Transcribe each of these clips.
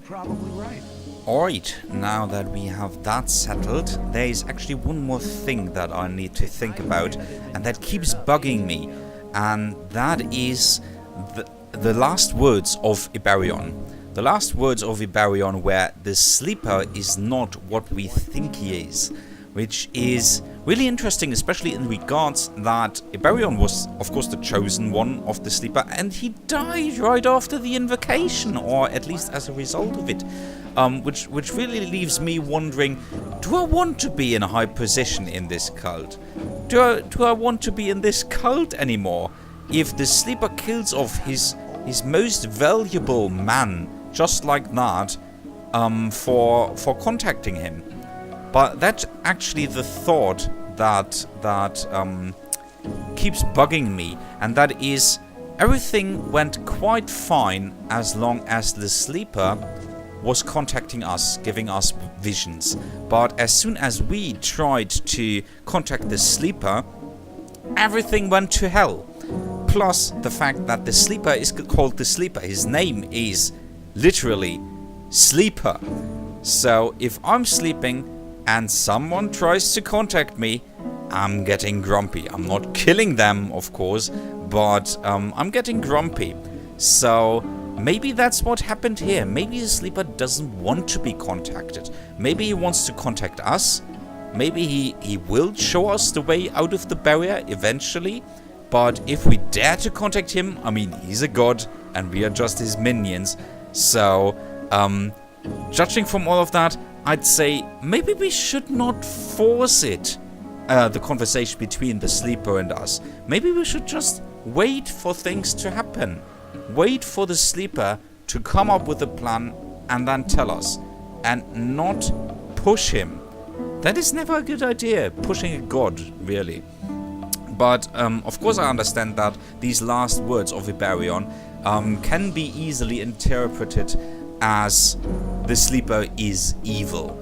probably right. Alright, now that we have that settled, there is actually one more thing that I need to think about, and that keeps bugging me, and that is the last words of Iberion. The last words of Iberion, where the sleeper is not what we think he is, which is really interesting, especially in regards that Iberion was, of course, the chosen one of the sleeper, and he died right after the invocation, or at least as a result of it. Which really leaves me wondering, do I want to be in a high position in this cult? Do I want to be in this cult anymore? If the sleeper kills off his most valuable man just like that, for contacting him. But that's actually the thought that keeps bugging me, and that is, everything went quite fine as long as the sleeper was contacting us, giving us visions. But as soon as we tried to contact the sleeper, everything went to hell. Plus the fact that the sleeper is called the sleeper. His name is literally Sleeper. So if I'm sleeping and someone tries to contact me, I'm getting grumpy. I'm not killing them, of course, but I'm getting grumpy. So maybe that's what happened here. Maybe the sleeper doesn't want to be contacted. Maybe he wants to contact us. Maybe he will show us the way out of the barrier eventually. But if we dare to contact him, I mean, he's a god and we are just his minions. So, judging from all of that, I'd say maybe we should not force it, the conversation between the sleeper and us. Maybe we should just wait for things to happen. Wait for the sleeper to come up with a plan and then tell us. And not push him. That is never a good idea, pushing a god, really. But, of course I understand that these last words of Iberion can be easily interpreted as the sleeper is evil.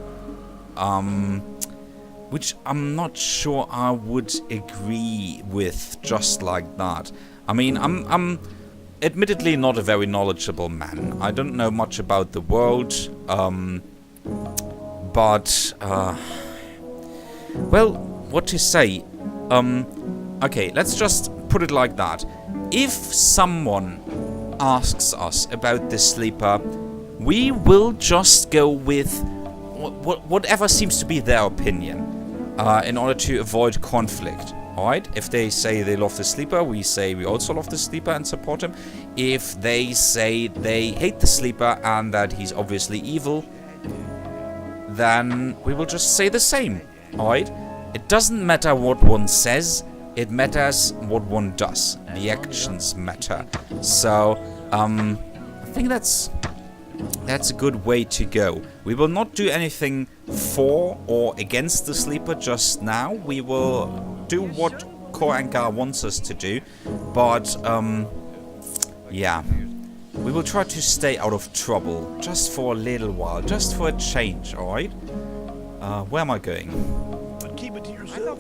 Which I'm not sure I would agree with just like that. I mean, I'm admittedly not a very knowledgeable man. I don't know much about the world, but, well, what to say? Okay, let's just put it like that. If someone asks us about the sleeper, we will just go with whatever seems to be their opinion, in order to avoid conflict. Alright? If they say they love the sleeper, we say we also love the sleeper and support him. If they say they hate the sleeper and that he's obviously evil, then we will just say the same. Alright? It doesn't matter what one says, it matters what one does. The actions matter. So, I think that's a good way to go. We will not do anything for or against the sleeper just now. We will do what Koankar wants us to do. But, yeah. We will try to stay out of trouble just for a little while. Just for a change, alright? Where am I going? But keep it to yourself.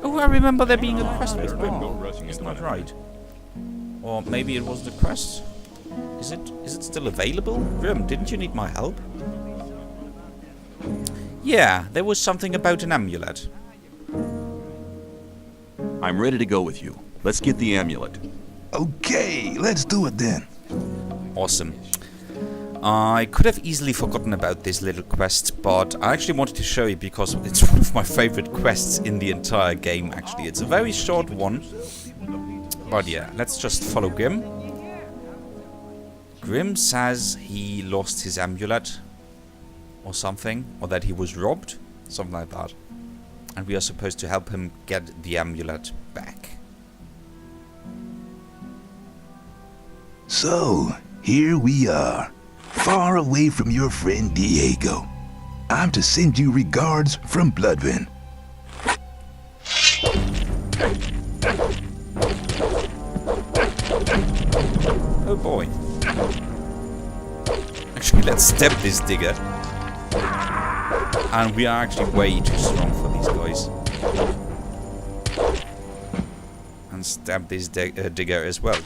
Oh, I remember there being a quest with Grim. Isn't that right? Or maybe it was the quest? Is it still available? Grim, didn't you need my help? Yeah, there was something about an amulet. I'm ready to go with you. Let's get the amulet. Okay, let's do it then. Awesome. I could have easily forgotten about this little quest, but I actually wanted to show you because it's one of my favorite quests in the entire game, actually. It's a very short one. But yeah, let's just follow Grim. Grim says he lost his amulet or something, or that he was robbed, something like that. And we are supposed to help him get the amulet back. So, here we are, far away from your friend Diego. I'm to send you regards from Bloodven. Oh boy. Actually, let's stab this digger. And we are actually way too strong for these guys. And stab this digger as well.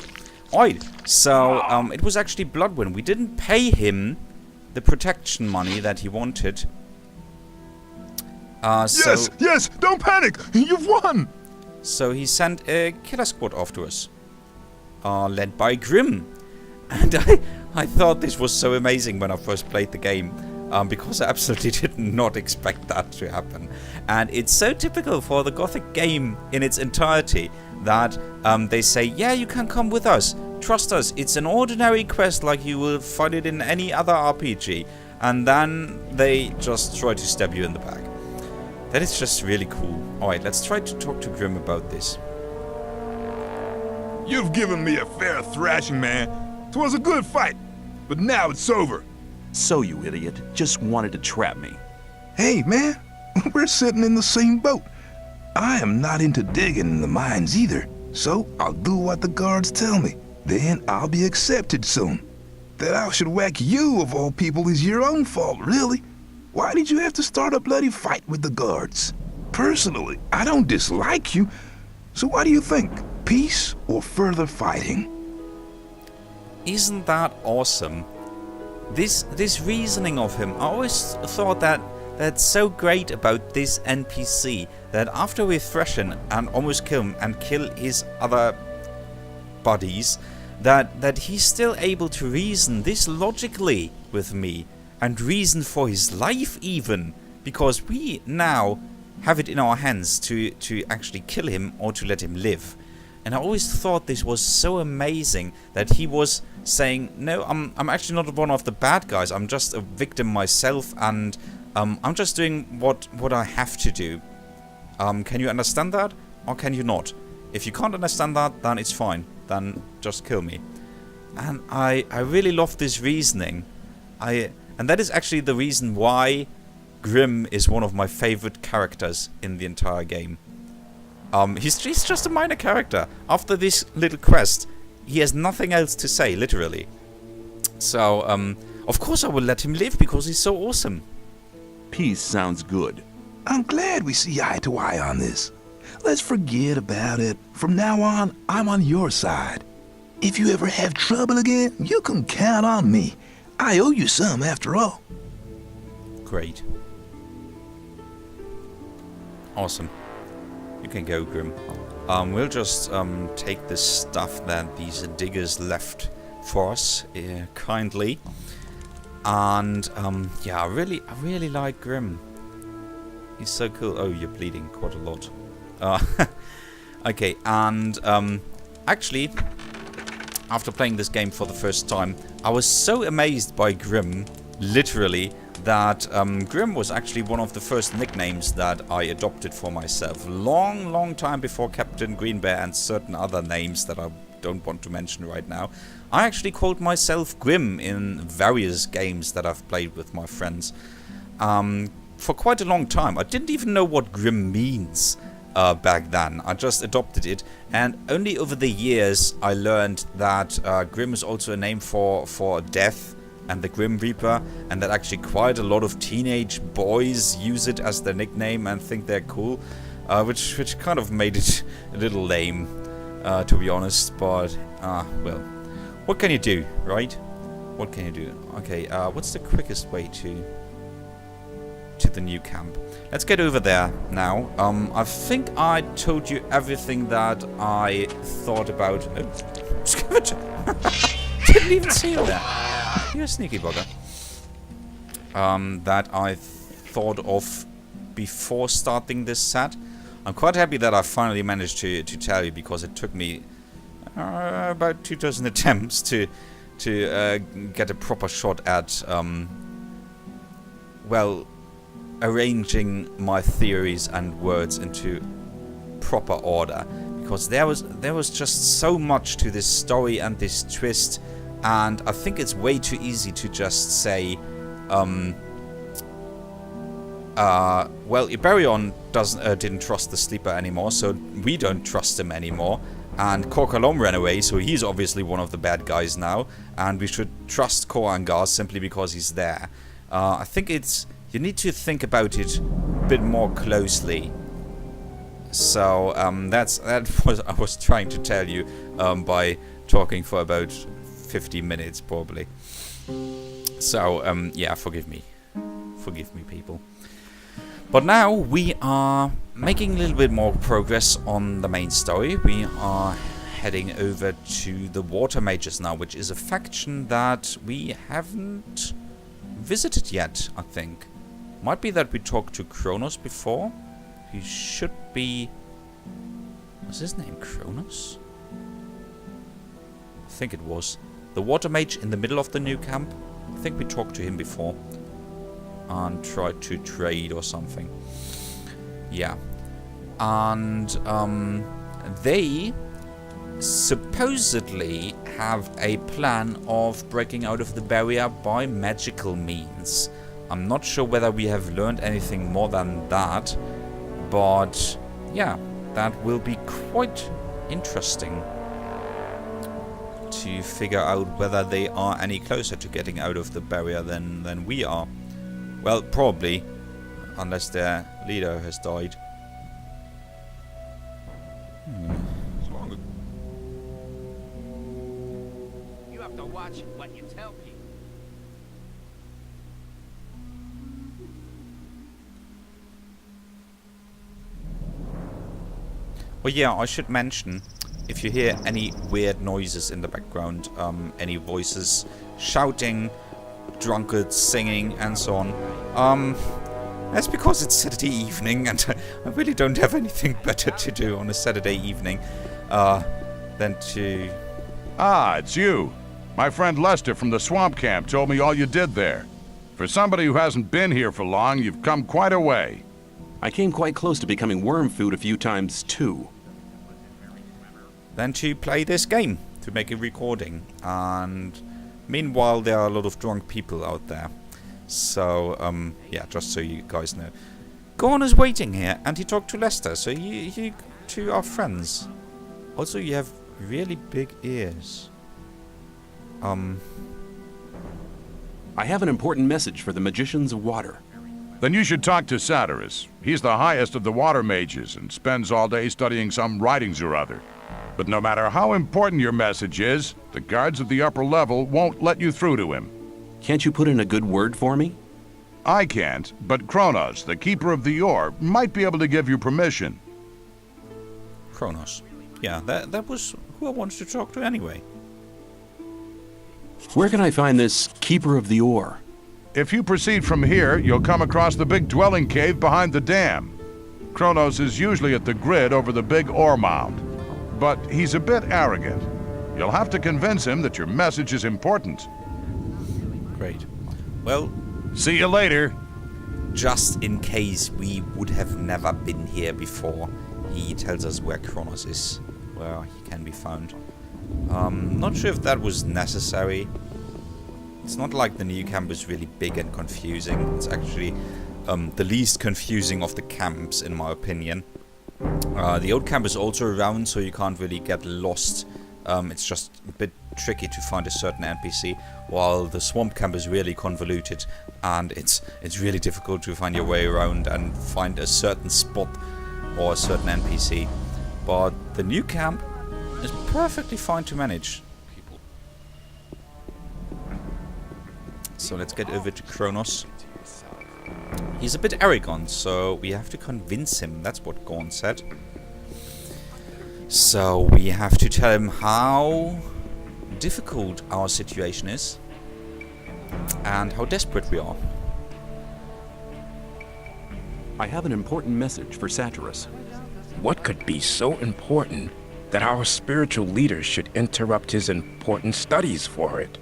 Alright, so it was actually Bloodwind. We didn't pay him the protection money that he wanted. Yes, don't panic. You've won. So he sent a killer squad after us, led by Grim. And I thought this was so amazing when I first played the game, because I absolutely did not expect that to happen. And it's so typical for the Gothic game in its entirety that they say, yeah, you can come with us, trust us, it's an ordinary quest like you will find it in any other RPG. And then they just try to stab you in the back. That is just really cool. Alright, let's try to talk to Grim about this. You've given me a fair thrashing, man. 'Twas a good fight, but now it's over. So, you idiot, just wanted to trap me. Hey, man, we're sitting in the same boat. I am not into digging in the mines either, so I'll do what the guards tell me. Then I'll be accepted soon. That I should whack you, of all people, is your own fault, really. Why did you have to start a bloody fight with the guards? Personally, I don't dislike you. So what do you think? Peace or further fighting? Isn't that awesome? This reasoning of him, I always thought that that's so great about this NPC, that after we thrash him and almost kill him and kill his other buddies, that he's still able to reason this logically with me. And reason for his life even, because we now have it in our hands to actually kill him or to let him live. And I always thought this was so amazing that he was saying, no, I'm actually not one of the bad guys, I'm just a victim myself, and I'm just doing what I have to do. Can you understand that, or can you not? If you can't understand that, then it's fine, then just kill me. And I really love this reasoning. And that is actually the reason why Grim is one of my favorite characters in the entire game. He's just a minor character. After this little quest, he has nothing else to say, literally. So, of course I will let him live because he's so awesome. Peace sounds good. I'm glad we see eye to eye on this. Let's forget about it. From now on, I'm on your side. If you ever have trouble again, you can count on me. I owe you some, after all. Great. Awesome. You can go, Grim. We'll just take the stuff that these diggers left for us, kindly. And yeah, I really like Grim. He's so cool. Oh, you're bleeding quite a lot. Okay, and actually, after playing this game for the first time, I was so amazed by Grim, literally, that Grim was actually one of the first nicknames that I adopted for myself. Long time before Captain Greenbear and certain other names that I don't want to mention right now. I actually called myself Grim in various games that I've played with my friends. For quite a long time. I didn't even know what Grim means. Back then. I just adopted it, and only over the years I learned that Grim is also a name for death and the Grim Reaper, and that actually quite a lot of teenage boys use it as their nickname and think they're cool, which kind of made it a little lame, to be honest, but well, what can you do, right? What can you do? Okay, what's the quickest way to the new camp? Let's get over there now. I think I told you everything that I thought about. Oh, Scavenger! Didn't even see you there. You're a sneaky bugger. That I thought of before starting this set. I'm quite happy that I finally managed to tell you, because it took me about 2 dozen attempts to get a proper shot at well, arranging my theories and words into proper order, because there was just so much to this story and this twist, and I think it's way too easy to just say well, Iberion didn't trust the Sleeper anymore, so we don't trust him anymore, and Korkalom ran away, so he's obviously one of the bad guys now, and we should trust Korangar simply because he's there. I think you need to think about it a bit more closely. So that's what I was trying to tell you by talking for about 50 minutes probably. So yeah, forgive me, people. But now we are making a little bit more progress on the main story. We are heading over to the Water Mages now, which is a faction that we haven't visited yet, I think. Might be that we talked to Cronos before. He should be... Was his name Cronos? I think it was. The Water Mage in the middle of the new camp. I think we talked to him before. And tried to trade or something. Yeah. And they supposedly have a plan of breaking out of the barrier by magical means. I'm not sure whether we have learned anything more than that, but yeah, that will be quite interesting to figure out whether they are any closer to getting out of the barrier than we are. Well, probably, unless their leader has died. You have to watch what you tell people. Well, yeah, I should mention, if you hear any weird noises in the background, any voices shouting, drunkards singing, and so on, that's because it's Saturday evening, and I really don't have anything better to do on a Saturday evening than to... Ah, it's you. My friend Lester from the swamp camp told me all you did there. For somebody who hasn't been here for long, you've come quite a way. I came quite close to becoming worm food a few times, too. Than to play this game, to make a recording. And meanwhile, there are a lot of drunk people out there. So, yeah, just so you guys know. Gorn is waiting here, and he talked to Lester, so you two are friends. Also, you have really big ears. I have an important message for the Magicians of Water. Then you should talk to Satyrus. He's the highest of the water mages and spends all day studying some writings or other. But no matter how important your message is, the guards at the upper level won't let you through to him. Can't you put in a good word for me? I can't, but Cronos, the keeper of the ore, might be able to give you permission. Cronos. Yeah, that was who I wanted to talk to anyway. Where can I find this Keeper of the Ore? If you proceed from here, you'll come across the big dwelling cave behind the dam. Cronos is usually at the grid over the big ore mound, but he's a bit arrogant. You'll have to convince him that your message is important. Great. Well, see you later. Just in case we would have never been here before, he tells us where Cronos is, where he can be found. Not sure if that was necessary. It's not like the new camp is really big and confusing. It's actually the least confusing of the camps, in my opinion. The old camp is also around, so you can't really get lost. It's just a bit tricky to find a certain NPC, while the swamp camp is really convoluted, and it's really difficult to find your way around and find a certain spot or a certain NPC. But the new camp is perfectly fine to manage. So let's get over to Cronos. He's a bit arrogant, so we have to convince him. That's what Gorn said. So we have to tell him how difficult our situation is and how desperate we are. I have an important message for Satyrus. What could be so important that our spiritual leaders should interrupt his important studies for it?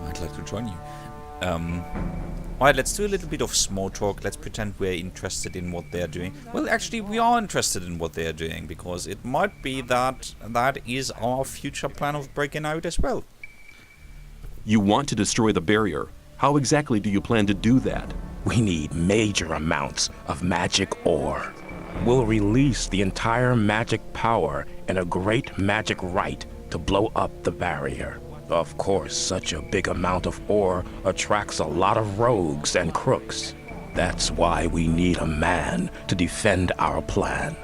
I'd like to join you. Alright, let's do a little bit of small talk. Let's pretend we're interested in what they're doing. Well, actually, we are interested in what they're doing, because it might be that that is our future plan of breaking out as well. You want to destroy the barrier. How exactly do you plan to do that? We need major amounts of magic ore. We'll release the entire magic power in a great magic rite to blow up the barrier. Of course, such a big amount of ore attracts a lot of rogues and crooks. That's why we need a man to defend our plan.